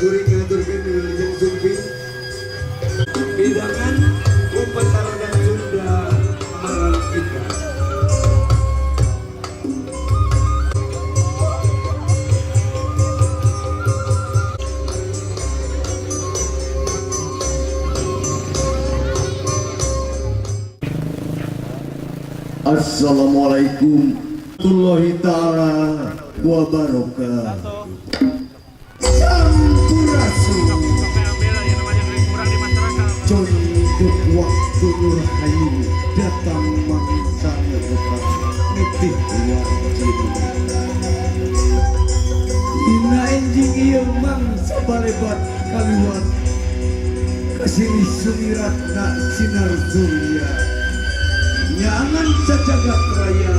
kuring ngaturkeun Wilujeng Sumping hidangan upacara dan Sunda Marantika. Assalamualaikum warahmatullahi ta'ala wabarakatuh. Sampurasun Condok waktu nur hayu datang mangsa ngebuka nitih wajib Ina enjing iya mangsa balebat kaliwat kesini sumirat nak sinar surya nyangan sejagat raya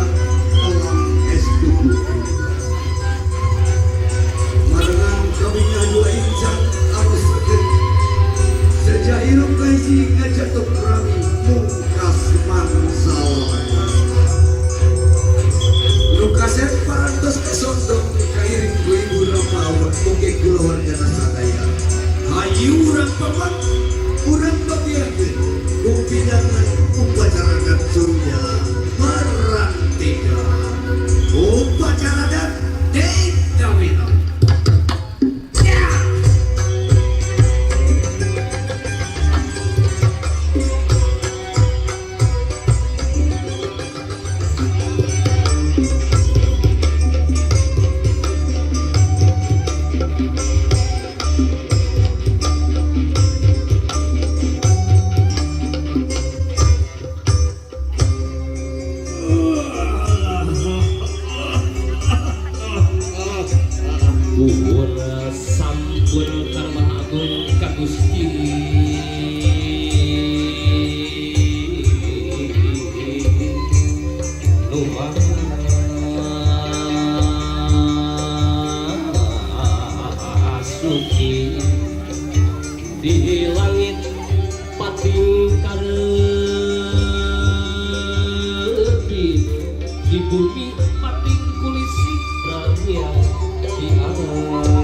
alam S2 Marengan kawinya dua insan arus sedih sejairum kaisi ngajatuk rami mungkas mansal lukaset parantos kesondong kairing ku ibu rapawan muke keluarga sadaya hayu urang paman urang bagiakeun kumpidangan upacara dan surya Marantika upacara dan Dewita. Sampun karma agung ka Gusti Nuhun suci di langit patingkan di bumi pating kulisi raya di alam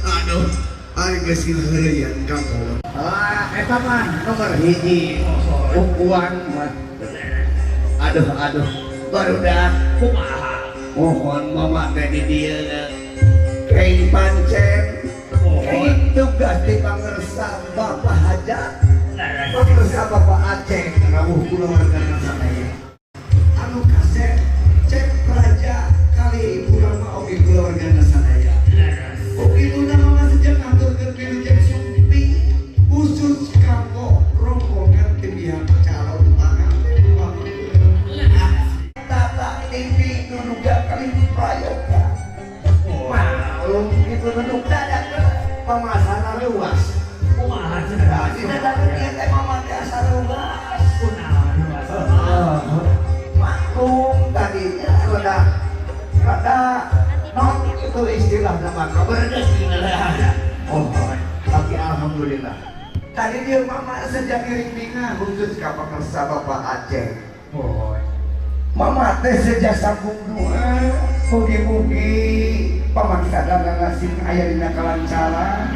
Aduh, aing geus ngeureuyeuan kamu. Eta mah nomor hiji ukuan mah. Aduh, barudak Kumaha? mohon mama teh di dieu kei pancen kei tugas di pangersa Bapak Hajat pangersa Bapak Aceh rawuh keluarga sadaya anu kasep cek praja kali urang oge keluarga sadaya oge tuna mama sejak ngaturkeun wilujeng sumpi khusus kanggo rombongan tim pihak calon panganten tata TV nunuga kali prayoga malum itu nunuk dadak pemasaran luas Kumaha tidak dapat dia teh mamangkasa luas maklum tadinya rada non itu istilah nama rezeki tapi alhamdulillah tadi dia mama sejak iring-iringan khusus ka pangersa Bapak Aceh mama teh sejak sambung doa mugi-mugi pamaksadan ngasih aya dina kalancaran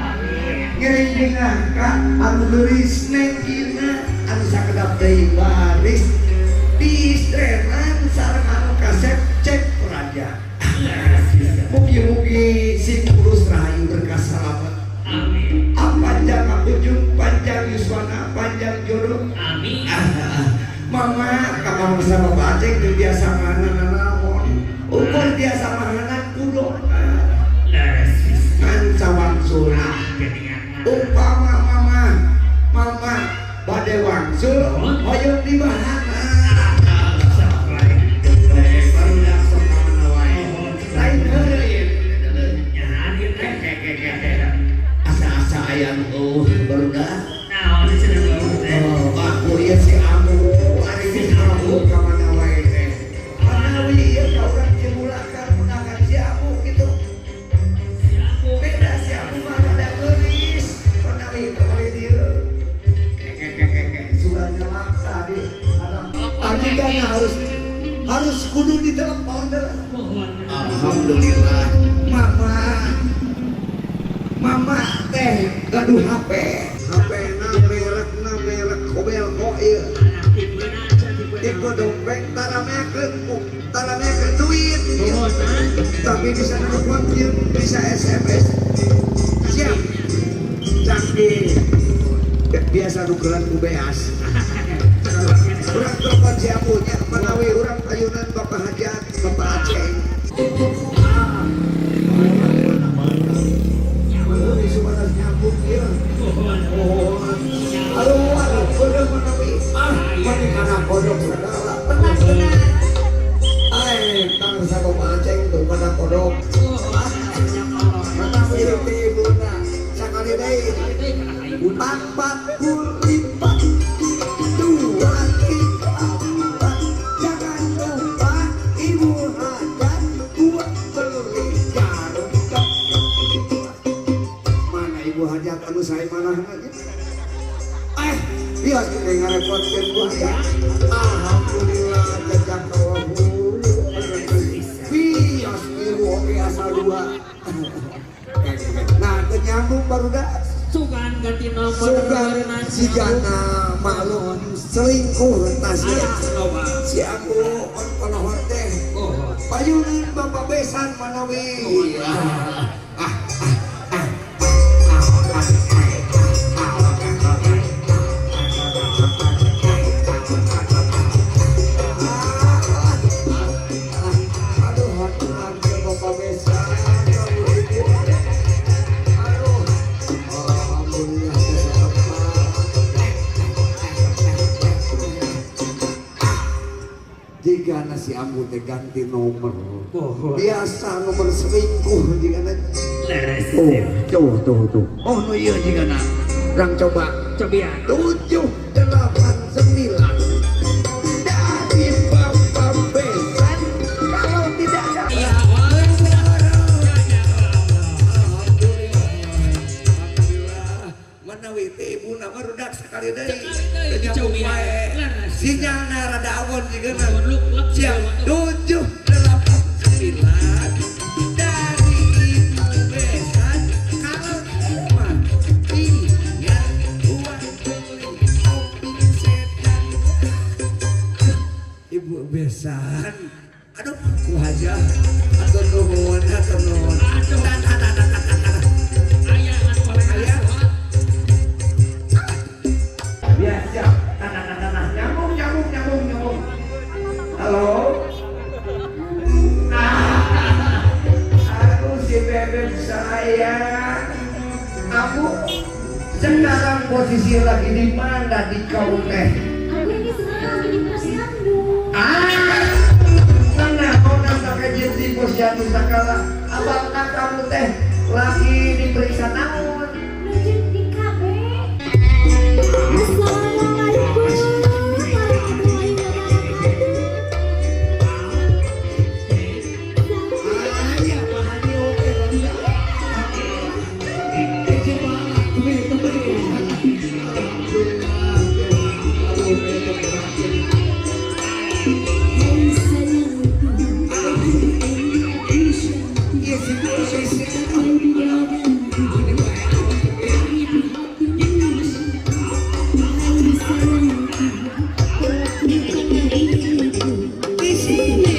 iring-iringan ka anu geulis nengkina anu sakedap deui baris di istreman sareng anu kasep cek praja mugi-mugi sing urus rahayu berkah salamet Amin. panjang ujung panjang yuswana panjang jodoh Amin. mama kapal bersama Bapak Aceh itu biasa mana naon ukur biasa mana kudo kan cawang surah umpama mama bade wangsul hoyong di bahana barudak sokana wae lain heureuy asa-asa aya nu barudak aku ieu si Amu ari si Amu ka mana wae teh manawi ieu ka urang jemulakan menangan si Amu kitu beda si Amu mah rada geulis manawi kembali dieu suratnya maksa di tadi kan harus kudu ditelepon deh alhamdulillah mama teh gaduh HP merek kobel kok ieu tipe dompet taramekeun duit tapi bisa nelpon bisa SMS siap canggih biasa nukeran ku beas urang telepon si apunya menawi urang ayunan Bapak Hajat Bapak Aceh nyambung ieu aduh kodok menawi mani kana kodok segala benar tang sama Aceh tuh pada kodok menawi tibuna sakali deui 44 dua jangan lupa Ibu Hajat buat beli jarum mana Ibu Hajat anu saya mana lagi biar kita ngarepotkeun Ibu Hajat alhamdulillah jajak kawahu bias Ibu oke asal dua nah kenyambung barudak Sugan ganti nomor sugan si Jana maklum selingkuh tasnya si aku on teh payunan Bapak besan manawi aduh Bapak besan jika nasi ambu teh ganti nomor biasa nomor selingkuh jika tuh oh no iya jika na orang coba ya 789 dari Bapak besan kalau tidak ada genap. Lu klub Siap 7, 8, 9 dari ibu besan kalau cuma iya uang beli kopi setan. Ibu besan aduh ku aja atur nuhun Aduh. Ayah kan oleh Ayah. Ya, siap. Nah. Nyambung. Halo. Aku si bebek sayang. Kamu sekarang posisi lagi di mana di kau teh? Aku ini sebenarnya lagi di posyandu. Mana kau nampak kajian di posyandu sakala? Apakah kamu teh lagi diperiksa naon? Menuju di KB. Assalamualaikum warahmatullahi wabarakatuh. ayah pahani oke Hai sayangku, iya sih kau biarkanku lagi di hatimu. Hai sayangku, lakukan diriku. di sini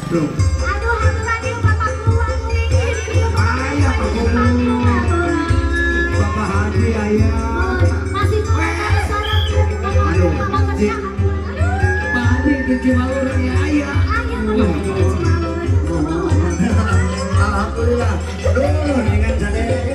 Bro. Aduh, hantu lagi bapak keluar nih. Ayah, Pak Guru. Bapak Haji, ayah. Masih keluar sarang Aduh, mama kerja. Pak Haji kiki malurnya ayah. Ayah mama kerja cuma. Alhamdulillah. Aduh, dengan sadar.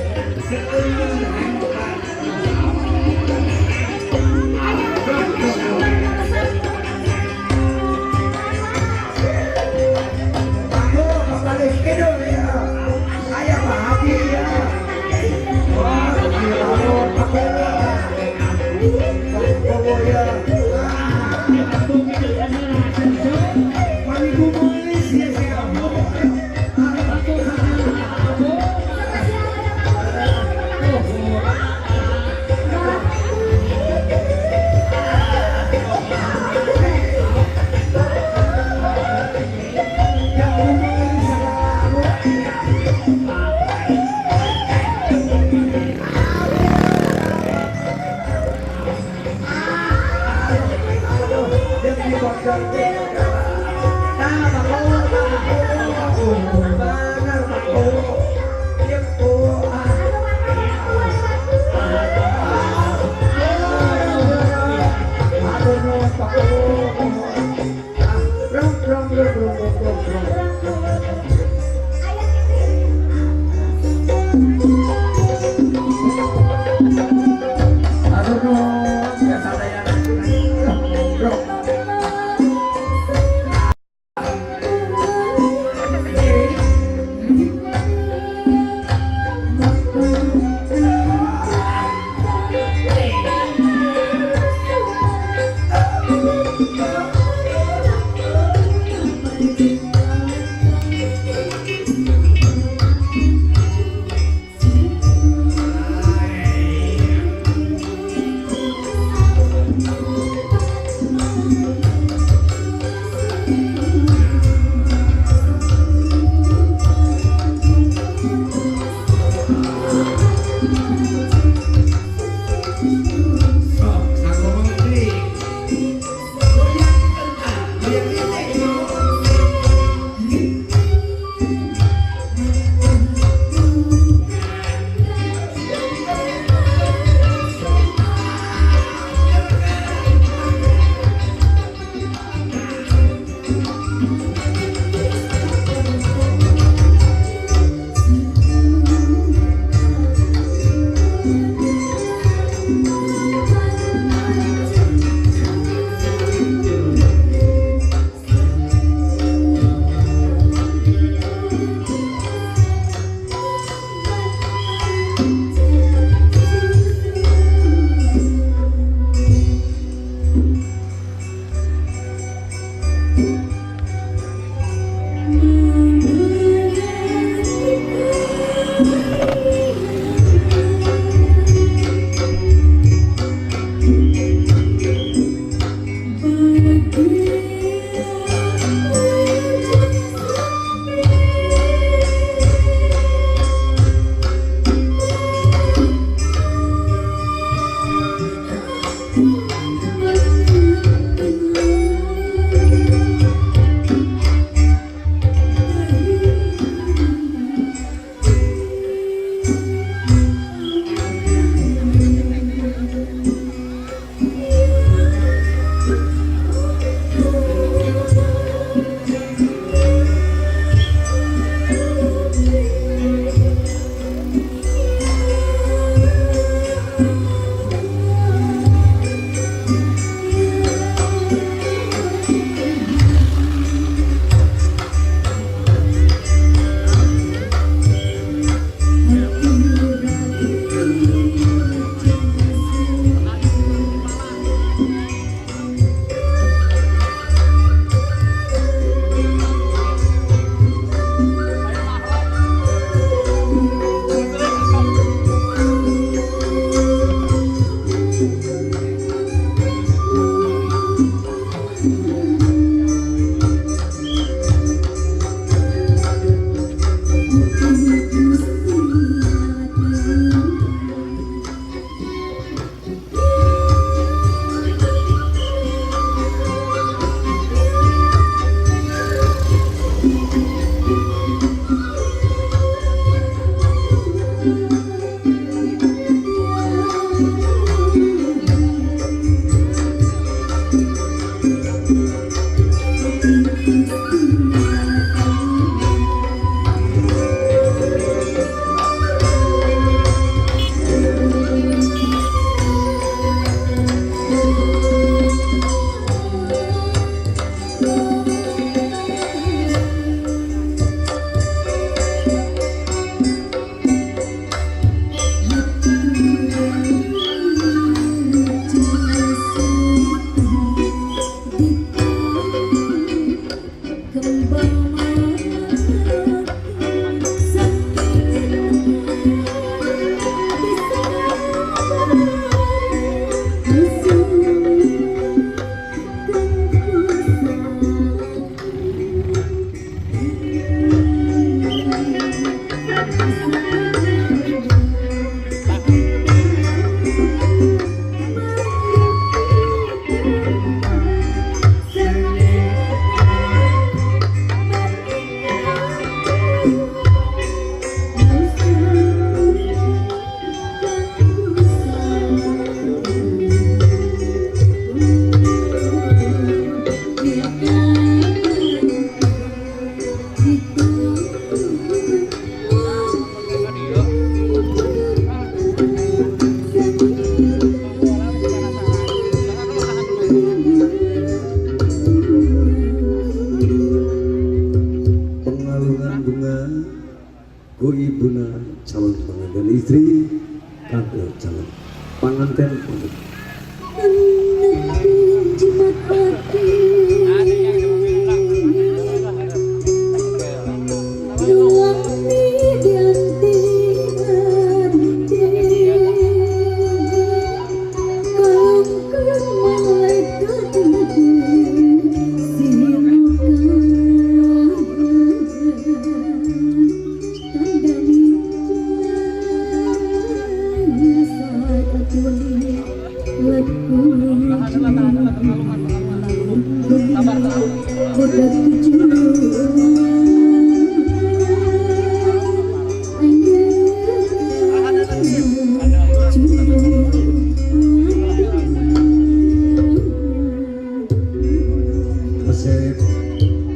Asep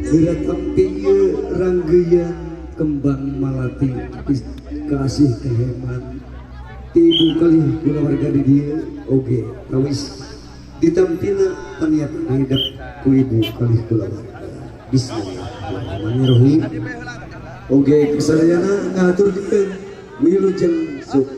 gerakam pieu ranggeyan kembang malati kasih keheman ibu kali kula warga di dia oge kawis ditampina paniat hidup ku ibu kali kula warga bismillahirrahmanirrahim oge kesadayana ngatur dikeun wilujeng sukti.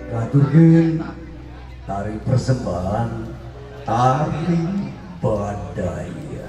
Ngaturkeun tari persembahan tari badaya.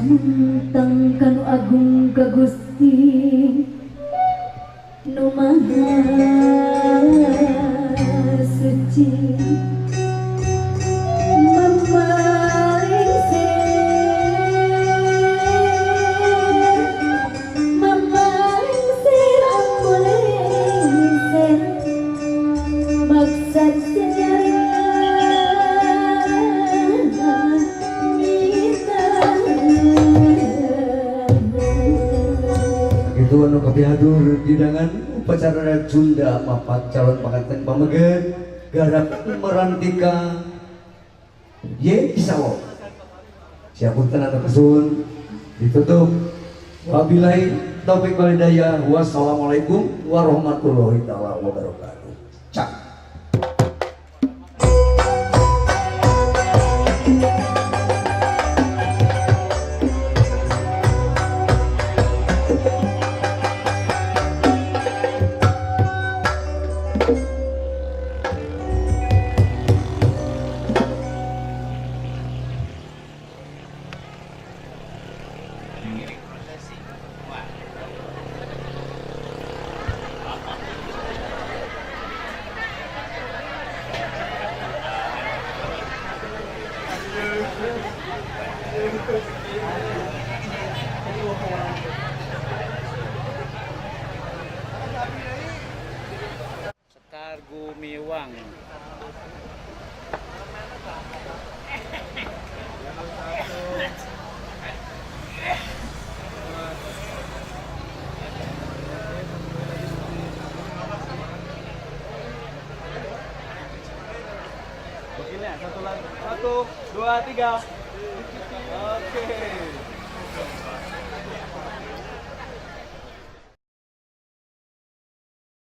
Samuntang kanu agung ka Gusti nu maha suci mamangsir amulengser maksud itu anu kapihadur hidangan upacara Sunda papat calon pengantin pamegen garap merantika ye isawo siapun tenan kesun ditutup wabillahi taufik wal hidayah wassalamualaikum warahmatullahi taala wabarakatuh cak. Sekar Gumiwang. Begini ya, satu lagi. 1, 2, 3. Oke.